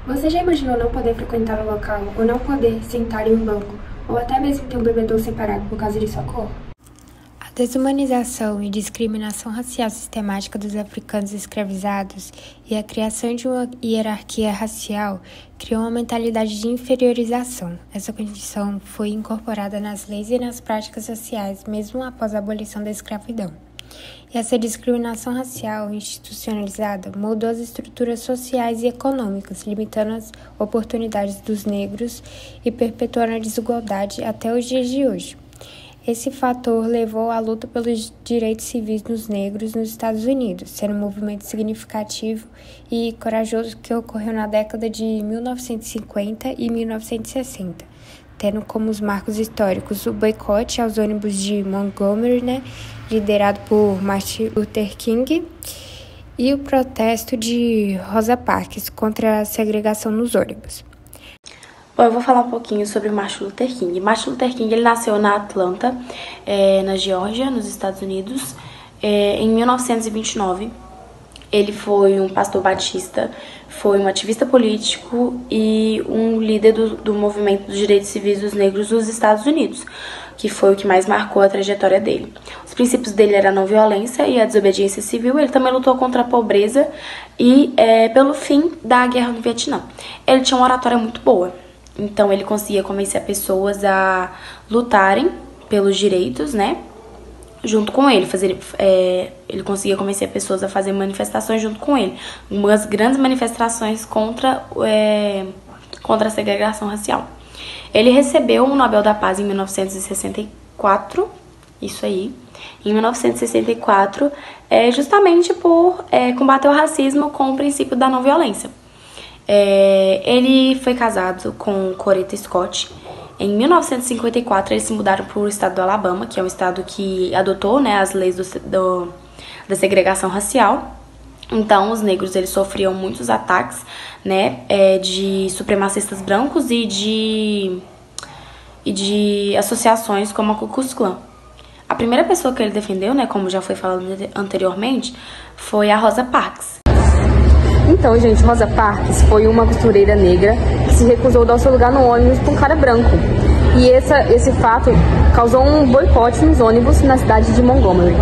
Você já imaginou não poder frequentar o local, ou não poder sentar em um banco, ou até mesmo ter um bebedouro separado por causa de sua cor? A desumanização e discriminação racial sistemática dos africanos escravizados e a criação de uma hierarquia racial criou uma mentalidade de inferiorização. Essa condição foi incorporada nas leis e nas práticas sociais, mesmo após a abolição da escravidão. E essa discriminação racial institucionalizada moldou as estruturas sociais e econômicas, limitando as oportunidades dos negros e perpetuando a desigualdade até os dias de hoje. Esse fator levou à luta pelos direitos civis dos negros nos Estados Unidos, sendo um movimento significativo e corajoso que ocorreu na década de 1950 e 1960, tendo como os marcos históricos o boicote aos ônibus de Montgomery, liderado por Martin Luther King, e o protesto de Rosa Parks contra a segregação nos ônibus. Bom, eu vou falar um pouquinho sobre Martin Luther King. Martin Luther King ele nasceu na Atlanta, na Geórgia, nos Estados Unidos, em 1929. Ele foi um pastor batista, foi um ativista político e um líder do movimento dos direitos civis dos negros dos Estados Unidos, que foi o que mais marcou a trajetória dele. Os princípios dele eram a não violência e a desobediência civil. Ele também lutou contra a pobreza e pelo fim da guerra no Vietnã. Ele tinha uma oratória muito boa, então ele conseguia convencer pessoas a lutarem pelos direitos, junto com ele. Ele conseguia convencer pessoas a fazer manifestações junto com ele. Umas grandes manifestações contra a segregação racial. Ele recebeu o Nobel da Paz em 1964, isso aí, em 1964, justamente por combater o racismo com o princípio da não violência. Ele foi casado com Coretta Scott. Em 1954, eles se mudaram para o estado do Alabama, que é um estado que adotou as leis da segregação racial. Então, os negros eles sofriam muitos ataques de supremacistas brancos e de associações como a Ku Klux Klan. A primeira pessoa que ele defendeu, como já foi falado anteriormente, foi a Rosa Parks. Então, gente, Rosa Parks foi uma costureira negra que se recusou a dar o seu lugar no ônibus para um cara branco. E esse fato causou um boicote nos ônibus na cidade de Montgomery.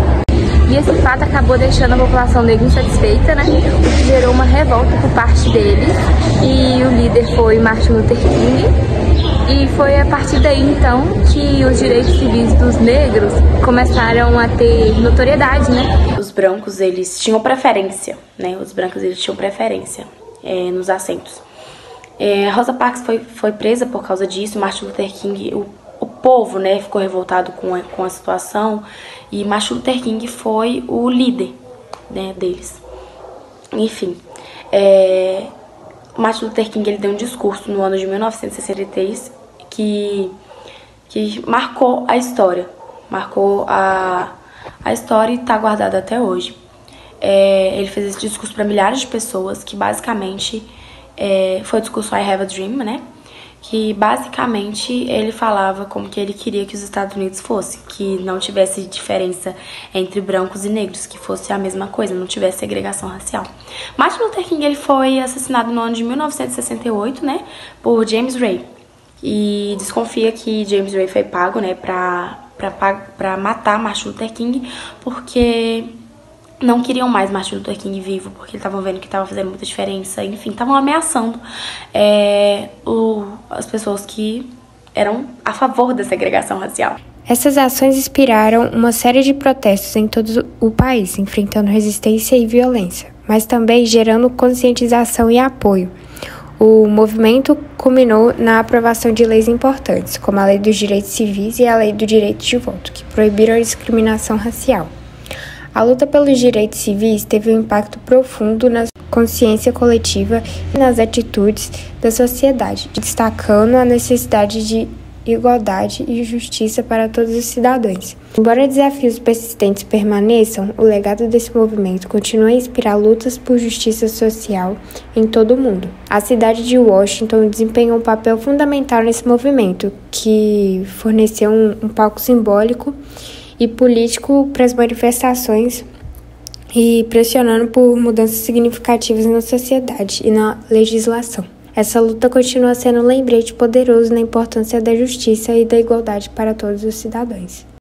E esse fato acabou deixando a população negra insatisfeita, o que gerou uma revolta por parte deles. E o líder foi Martin Luther King. E foi a partir daí, então, que os direitos civis dos negros começaram a ter notoriedade, Os brancos, eles tinham preferência, Os brancos, eles tinham preferência nos assentos. Rosa Parks foi presa por causa disso. Martin Luther King, o povo, ficou revoltado com a situação. E Martin Luther King foi o líder, deles. Enfim, Martin Luther King ele deu um discurso no ano de 1963 que marcou a história. Marcou a história e está guardada até hoje. Ele fez esse discurso para milhares de pessoas, que basicamente foi o discurso I Have a Dream, que basicamente ele falava como que ele queria que os Estados Unidos fosse, que não tivesse diferença entre brancos e negros, que fosse a mesma coisa, não tivesse segregação racial. Martin Luther King ele foi assassinado no ano de 1968, por James Ray. E desconfia que James Ray foi pago, para matar Martin Luther King, porque não queriam mais Martin Luther King vivo, porque estavam vendo que estava fazendo muita diferença. Enfim, estavam ameaçando as pessoas que eram a favor da segregação racial. Essas ações inspiraram uma série de protestos em todo o país, enfrentando resistência e violência, mas também gerando conscientização e apoio. O movimento culminou na aprovação de leis importantes, como a Lei dos Direitos Civis e a Lei do Direito de Voto, que proibiram a discriminação racial. A luta pelos direitos civis teve um impacto profundo na consciência coletiva e nas atitudes da sociedade, destacando a necessidade de igualdade e justiça para todos os cidadãos. Embora desafios persistentes permaneçam, o legado desse movimento continua a inspirar lutas por justiça social em todo o mundo. A cidade de Washington desempenhou um papel fundamental nesse movimento, que forneceu um palco simbólico e político para as manifestações e pressionando por mudanças significativas na sociedade e na legislação. Essa luta continua sendo um lembrete poderoso na importância da justiça e da igualdade para todos os cidadãos.